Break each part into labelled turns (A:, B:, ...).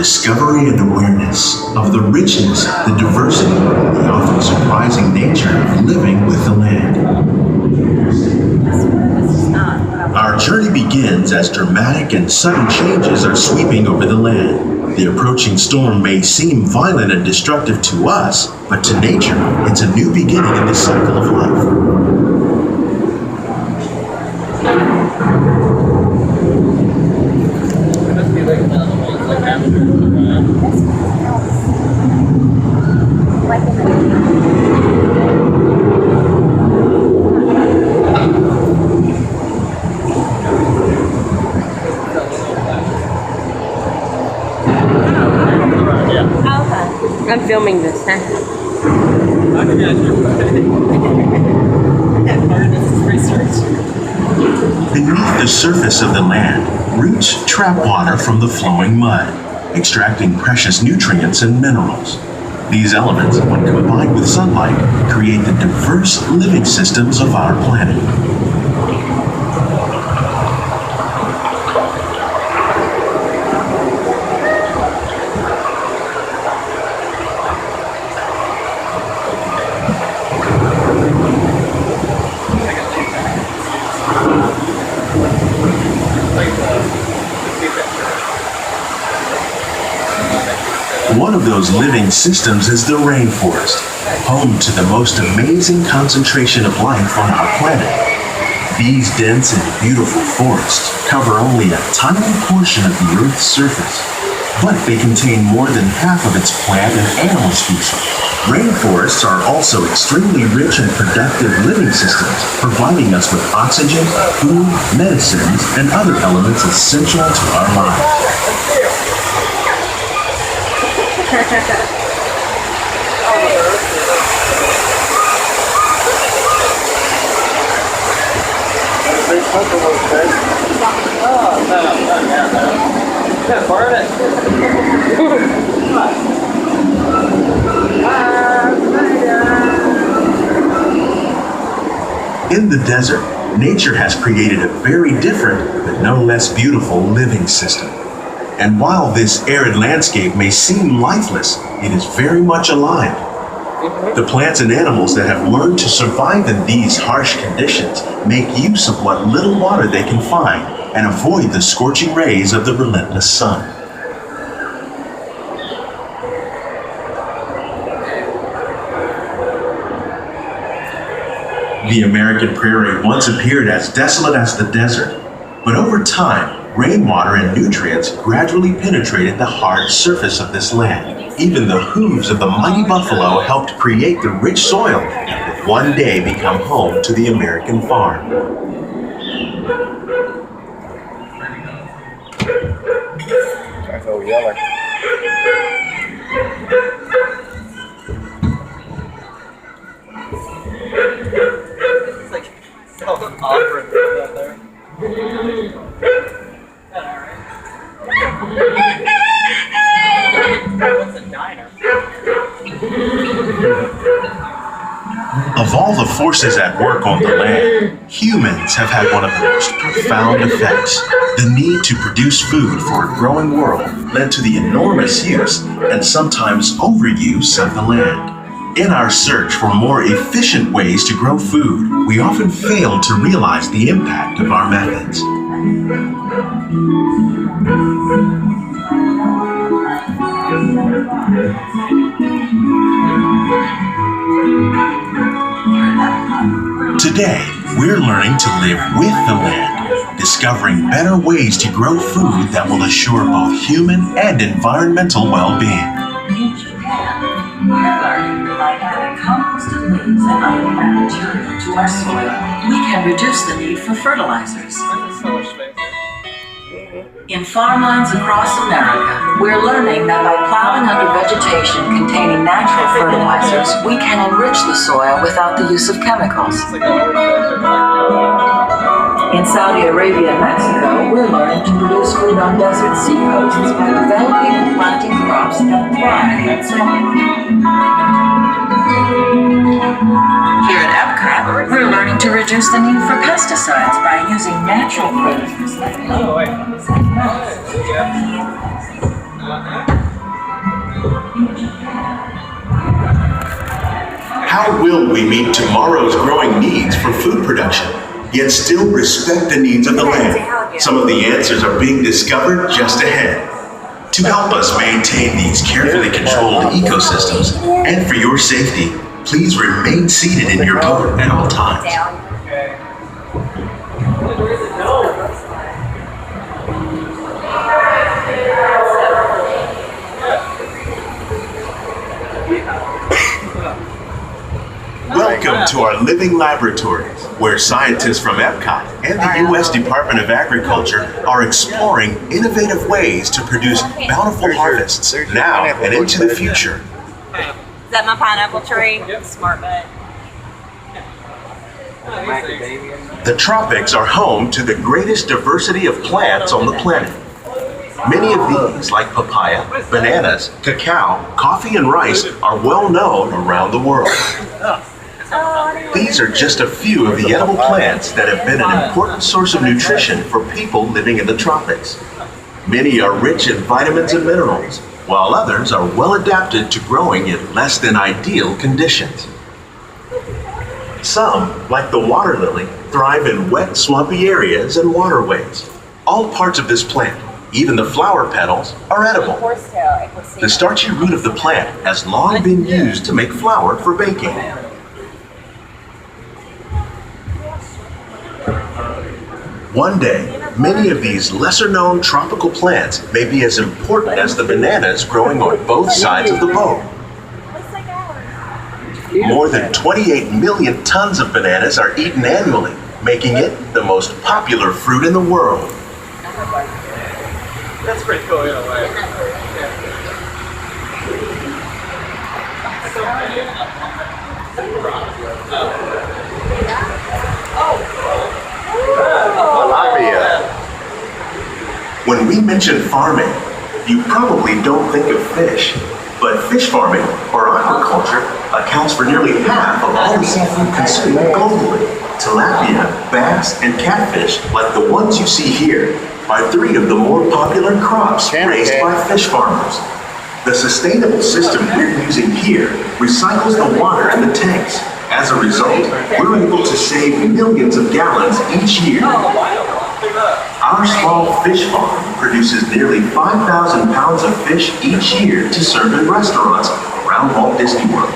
A: discovery and awareness of the richness, the diversity, and the often surprising nature of living with the land. Our journey begins as dramatic and sudden changes are sweeping over the land. The approaching storm may seem violent and destructive to us, but to nature, it's a new beginning in the cycle of life.
B: I'm filming this, huh?
A: Beneath the surface of the land, roots trap water from the flowing mud, extracting precious nutrients and minerals. These elements, when combined with sunlight, create the diverse living systems of our planet. One of those living systems is the rainforest, home to the most amazing concentration of life on our planet. These dense and beautiful forests cover only a tiny portion of the Earth's surface, but they contain more than half of its plant and animal species. Rainforests are also extremely rich and productive living systems, providing us with oxygen, food, medicines, and other elements essential to our lives. In the desert, nature has created a very different, but no less beautiful living system. And while this arid landscape may seem lifeless, it is very much alive. The plants and animals that have learned to survive in these harsh conditions make use of what little water they can find and avoid the scorching rays of the relentless sun. The American prairie once appeared as desolate as the desert, but over time, rainwater and nutrients gradually penetrated the hard surface of this land. Even the hooves of the mighty buffalo helped create the rich soil that would one day become home to the American farm.
C: It's like self-offering out there. What's a diner?
A: Of all the forces at work on the land, humans have had one of the most profound effects. The need to produce food for a growing world led to the enormous use and sometimes overuse of the land. In our search for more efficient ways to grow food, we often fail to realize the impact of our methods. Today, we're learning to live with the land, discovering better ways to grow food that will assure both human and environmental well-being.
D: We're learning that by adding composted leaves and other plant material to our soil, we can reduce the need for fertilizers. In farmlands across America, we're learning that by plowing under vegetation containing natural fertilizers, we can enrich the soil without the use of chemicals. In Saudi Arabia and Mexico, we're learning to produce food on desert seacoasts by developing and planting crops that thrive in summer. Here at Epcot, we're learning to reduce the need for pesticides by using natural predators like
A: How will we meet tomorrow's growing needs for food production, yet still respect the needs of the land? Some of the answers are being discovered just ahead. To help us maintain these carefully controlled ecosystems, and for your safety, please remain seated in your boat at all times. Welcome to our living laboratories, where scientists from Epcot and the U.S. Department of Agriculture are exploring innovative ways to produce bountiful harvests now and into the future.
B: Is that my pineapple tree? Smart butt.
A: The tropics are home to the greatest diversity of plants on the planet. Many of these, like papaya, bananas, cacao, coffee, and rice, are well known around the world. These are just a few of the edible plants that have been an important source of nutrition for people living in the tropics. Many are rich in vitamins and minerals, while others are well adapted to growing in less than ideal conditions. Some, like the water lily, thrive in wet, swampy areas and waterways. All parts of this plant, even the flower petals, are edible. The starchy root of the plant has long been used to make flour for baking. One day, many of these lesser-known tropical plants may be as important as the bananas growing on both sides of the boat. More than 28 million tons of bananas are eaten annually, making it the most popular fruit in the world.
C: That's pretty cool in a way.
A: When we mention farming, you probably don't think of fish, but fish farming, or aquaculture, accounts for nearly half of all the seafood consumed globally. Tilapia, bass, and catfish, like the ones you see here, are three of the more popular crops raised by fish farmers. The sustainable system we're using here recycles the water in the tanks. As a result, we're able to save millions of gallons each year. Our small fish farm produces nearly 5,000 pounds of fish each year to serve in restaurants around Walt Disney World.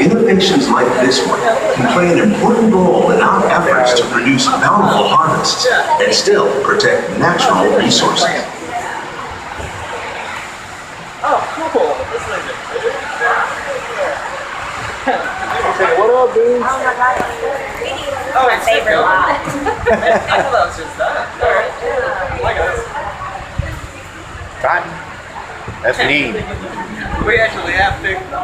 A: Innovations like this one can play an important role in our efforts to produce bountiful harvests and still protect natural resources.
C: Oh, cool. This is it. What up, dude? Oh,
B: My favorite lot.
C: I thought that was just that. Look at this.
E: Cotton. That's neat.
C: We actually have picked them.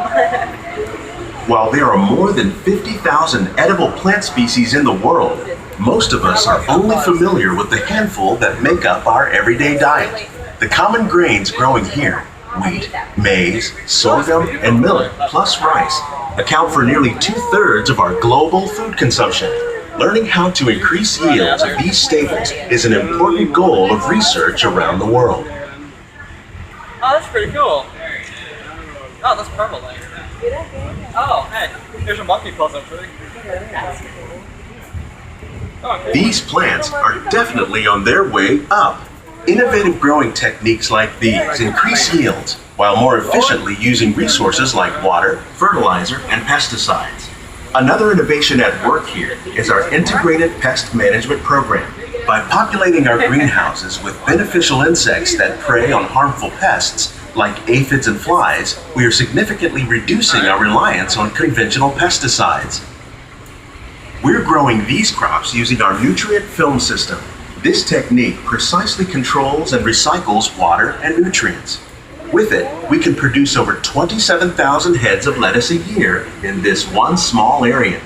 A: While there are more than 50,000 edible plant species in the world, most of us are only familiar with the handful that make up our everyday diet. The common grains growing here, wheat, maize, sorghum, and millet, plus rice, account for nearly 2/3 of our global food consumption. Learning how to increase yields of these staples is an important goal of research around the world.
C: Oh, that's pretty cool. Oh, that's purple thing. Oh, hey, here's a monkey puzzle tree. Oh, cool.
A: These plants are definitely on their way up. Innovative growing techniques like these increase yields while more efficiently using resources like water, fertilizer, and pesticides. Another innovation at work here is our integrated pest management program. By populating our greenhouses with beneficial insects that prey on harmful pests, like aphids and flies, we are significantly reducing our reliance on conventional pesticides. We're growing these crops using our nutrient film system. This technique precisely controls and recycles water and nutrients. With it, we can produce over 27,000 heads of lettuce a year in this one small area.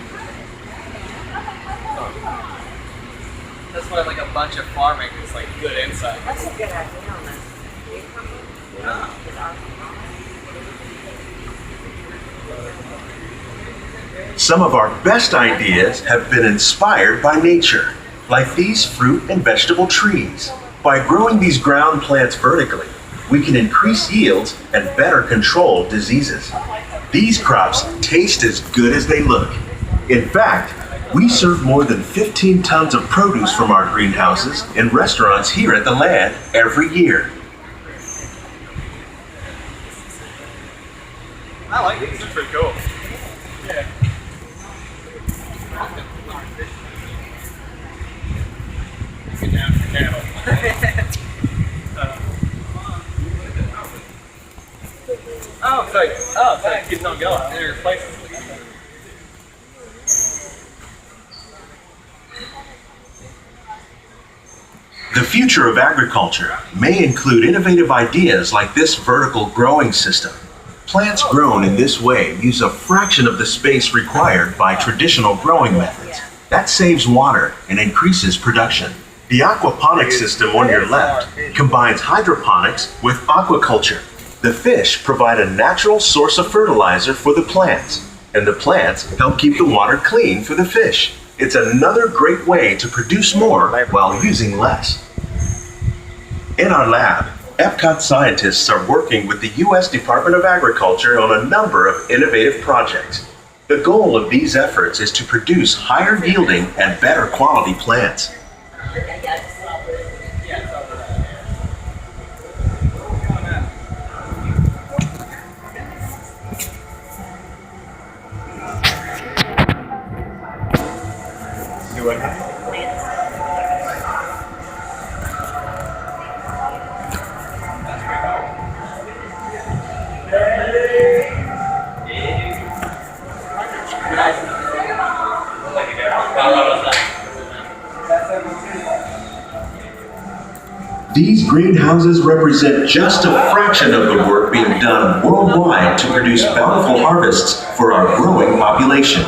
C: That's why like a bunch of farming is like good insight.
B: That's a good idea on this.
A: Some of our best ideas have been inspired by nature, like these fruit and vegetable trees. By growing these ground plants vertically, we can increase yields and better control diseases. These crops taste as good as they look. In fact, we serve more than 15 tons of produce from our greenhouses in restaurants here at the Land every year.
C: I like these. They're pretty cool. Yeah. Get down to the cattle. So it keeps on going. There's places.
A: The future of agriculture may include innovative ideas like this vertical growing system. Plants grown in this way use a fraction of the space required by traditional growing methods. That saves water and increases production. The aquaponics system on your left combines hydroponics with aquaculture. The fish provide a natural source of fertilizer for the plants, and the plants help keep the water clean for the fish. It's another great way to produce more while using less. In our lab, Epcot scientists are working with the U.S. Department of Agriculture on a number of innovative projects. The goal of these efforts is to produce higher yielding and better quality plants. These greenhouses represent just a fraction of the work being done worldwide to produce bountiful harvests for our growing population.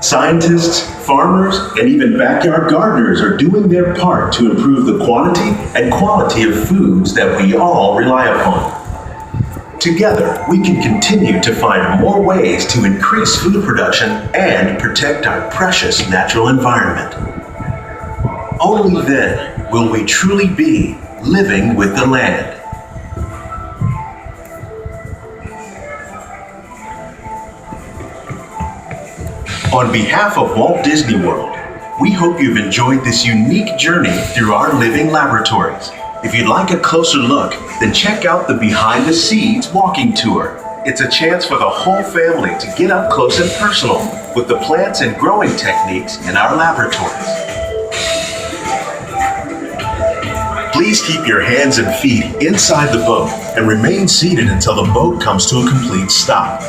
A: Scientists, farmers, and even backyard gardeners are doing their part to improve the quantity and quality of foods that we all rely upon. Together, we can continue to find more ways to increase food production and protect our precious natural environment. Only then will we truly be living with the land. On behalf of Walt Disney World, we hope you've enjoyed this unique journey through our living laboratories. If you'd like a closer look, then check out the Behind the Seeds walking tour. It's a chance for the whole family to get up close and personal with the plants and growing techniques in our laboratories. Please keep your hands and feet inside the boat and remain seated until the boat comes to a complete stop.